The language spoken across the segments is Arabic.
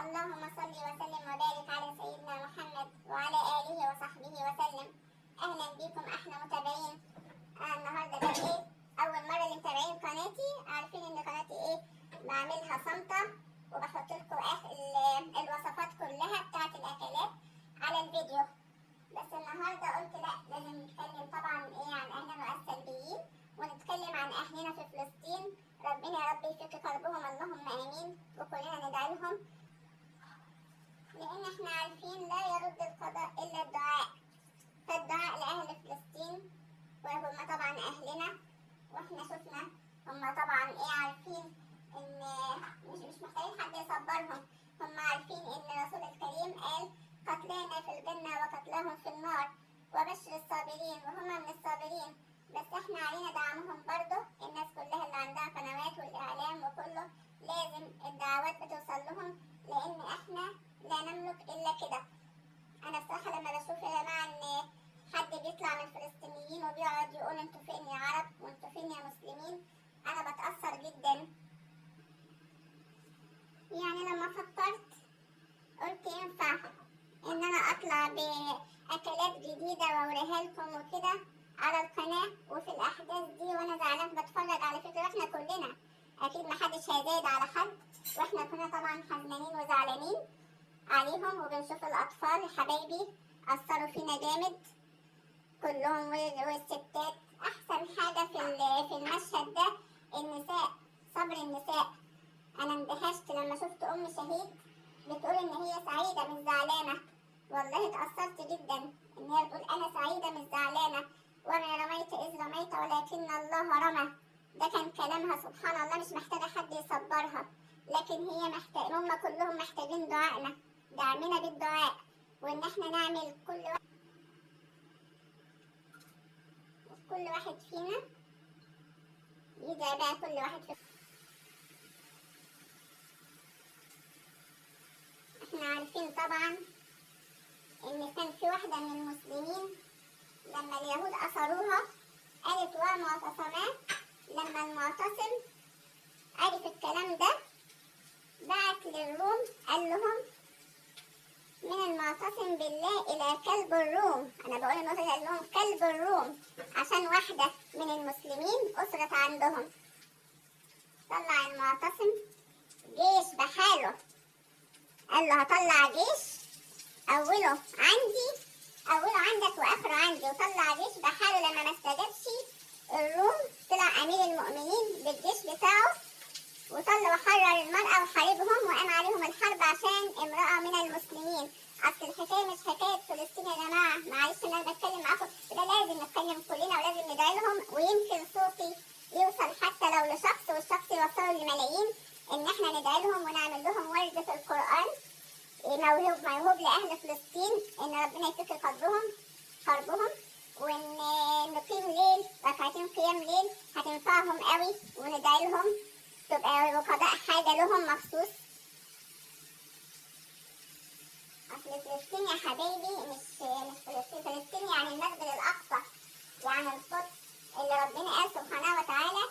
اللهم صل وسلم وبارك على سيدنا محمد وعلى آله وصحبه وسلم. أهلا بكم أحلى متابعين. النهارده بقى أول مرة اللي متابعين قناتي عارفين إن قناتي بعملها صامتة وبحط لكم الوصفات كلها بتاعت الأكلات على الفيديو، بس النهارده قلت لأ لازم نتكلم طبعا عن أهلنا السلبيين، ونتكلم عن أهلنا في فلسطين. ربنا يا رب يفك كربهم اللهم آمين، وكلنا ندعي لهم، لأن احنا عارفين لا يرد القضاء إلا الدعاء. فالدعاء لأهل فلسطين وهم طبعا أهلنا، واحنا شفنا هم طبعا عارفين إن مش محتاجين حد يصبرهم. هم عارفين إن الرسول الكريم قال قتلانا في الجنة وقتلاهم في النار، وبشر الصابرين، وهم من الصابرين. بس احنا علينا دعمهم برضه. الناس كلها اللي عندها قنوات والإعلام وكله لازم الدعوات بتوصل لهم، لأن احنا لا نملك إلا كده. أنا بصراحة لما بشوف يا جماعة إن حد بيطلع من الفلسطينيين وبيقعد يقول انتوا فين يا عرب وانتوا فين يا مسلمين، أنا بتأثر جدا. يعني لما فكرت قلت ينفع إن أنا أطلع بأكلات جديدة وأوريها لكم وكده على القناة وفي الأحداث دي وأنا زعلان بتفرج. على فكرة احنا كلنا أكيد محدش هيزايد على حد، واحنا كنا طبعا حزنانين وزعلانين عليهم، وبنشوف الأطفال حبايبي أثروا فينا جامد كلهم والستات. أحسن حاجة في المشهد ده النساء، صبر النساء. أنا اندهشت لما شفت أم شهيد بتقول إن هي سعيدة مش زعلانة. والله اتأثرت جدا إن هي بتقول أنا سعيدة مش زعلانة، وما رميت إذ رميت ولكن الله رمى. ده كان كلامها سبحان الله، مش محتاجة حد يصبرها، لكن هي هم كلهم محتاجين دعائنا، دعمنا بالدعاء، وإن احنا نعمل كل واحد فينا يدعي بقى كل واحد فينا. احنا عارفين طبعا ان كان في واحدة من المسلمين لما اليهود أسروها قالت ومعتصمات. لما المعتصم عرف الكلام ده بعت للروم قال لهم من المعتصم بالله إلى كلب الروم. أنا بقول النقطة دي، قال لهم كلب الروم عشان واحدة من المسلمين أسرت عندهم. طلع المعتصم جيش بحاله، قال له هطلع جيش أوله عندك وآخره عندي، وطلع جيش بحاله. لما ما استجابش الروم طلع أمير المؤمنين بالجيش بتاعه وطلع وحرر المرأة وحاربهم وقام عليهم الحرب عشان امرأة من المسلمين. أصل الحكاية مش حكاية فلسطين يا جماعة، معلش إن أنا بتكلم معاكم، ده لازم نتكلم كلنا ولازم ندعي لهم، ويمكن صوتي يوصل حتى لو لشخص والشخص يوصله لملايين. إن إحنا ندعي لهم ونعمل لهم ورد في القرآن موهوب لأهل فلسطين، إن ربنا يفك حربهم، وإن نقيم ليل ركعتين قيام ليل هتنفعهم قوي، وندعي لهم تبقى وقضاء حاجة لهم مخصوص. أصل فلسطين يا حبايبي مش فلسطين يعني المسجد الأقصى، يعني القدس اللي ربنا قال سبحانه وتعالى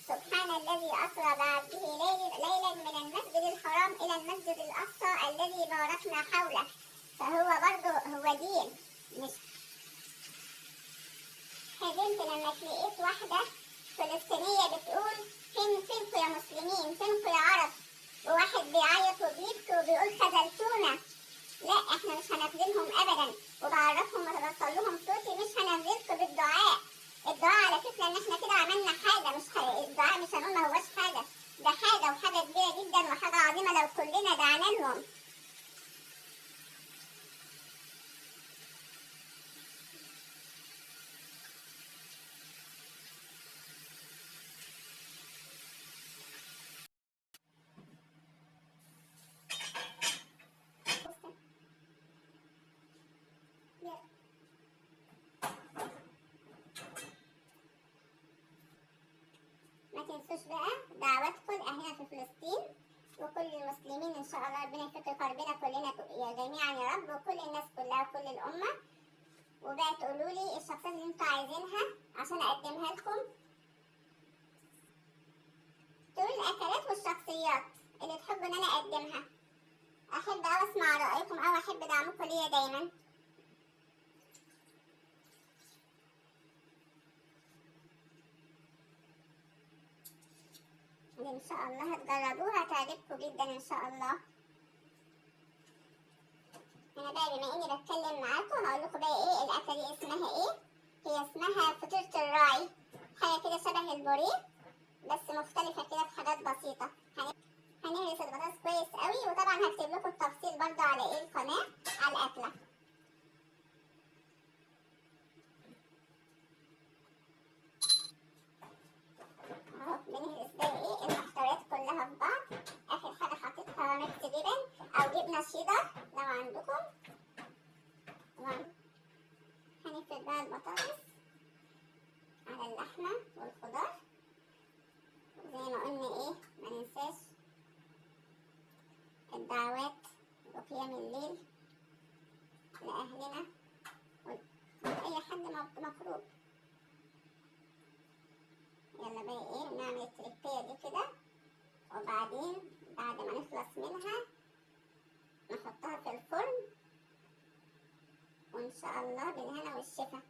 سبحان الذي أسرى بعبده ليلا من المسجد الحرام إلى المسجد الأقصى الذي باركنا حوله. فهو برضه هو دين. مش حزنت لما لقيت واحدة فلسطينية بتقول فينكوا يا مسلمين، فينكوا يا عرب، وواحد بيعيط وبيبكي وبيقول خذلتونا. لا احنا مش هنخذلهم ابدا، وبعرفهم وبوصل لهم صوتي مش هنخذلكم بالدعاء. الدعاء على فكرة ان احنا كده عملنا حاجة، الدعاء مش هنقول ما هوش حاجة، ده حاجة وحاجة كبيرة جدا وحاجة عظيمة لو كلنا دعنا لهم. ما تنسوش بقى دعواتكم لأهلنا في فلسطين وكل المسلمين، إن شاء الله ربنا يفك كربنا كلنا يا جميعا يا رب، وكل الناس كلها وكل الأمة. وبقى تقولوا لي الشخصيات اللي انتوا عايزينها عشان أقدمها لكم، تقولوا الأكلات والشخصيات اللي تحبوا إن أنا أقدمها. احب اوي اسمع رأيكم او احب دعمكم ليا دايما. دي ان شاء الله هتجربوها هتعجبكم جدا ان شاء الله. انا بقى بما اني بتكلم معاكم هقول لكم بقى ايه الاكله دي اسمها ايه. هي اسمها فطيره الراعي، حاجه كده شبه البوريه بس مختلفه كده في حاجات بسيطه. هنهرس البطاطس كويس قوي، وطبعا هكتب لكم التفصيل برضو على ايه القناه على الاكله. اهو بنهرس بقى ايه المحتويات كلها في بعض. اخر حاجه حطيتها ميكس جبن او جبنه شيدر لو عندكم. هنفرد بقى البطاطس على اللحمه والخضار زي ما قلنا ايه. ما ننساش الدعوات وقيام الليل لأهلنا وأي حد مكروب. يلا بقى ايه نعمل التركية دي كده، وبعدين بعد ما نخلص منها نحطها في الفرن، وإن شاء الله بالهنا والشفا.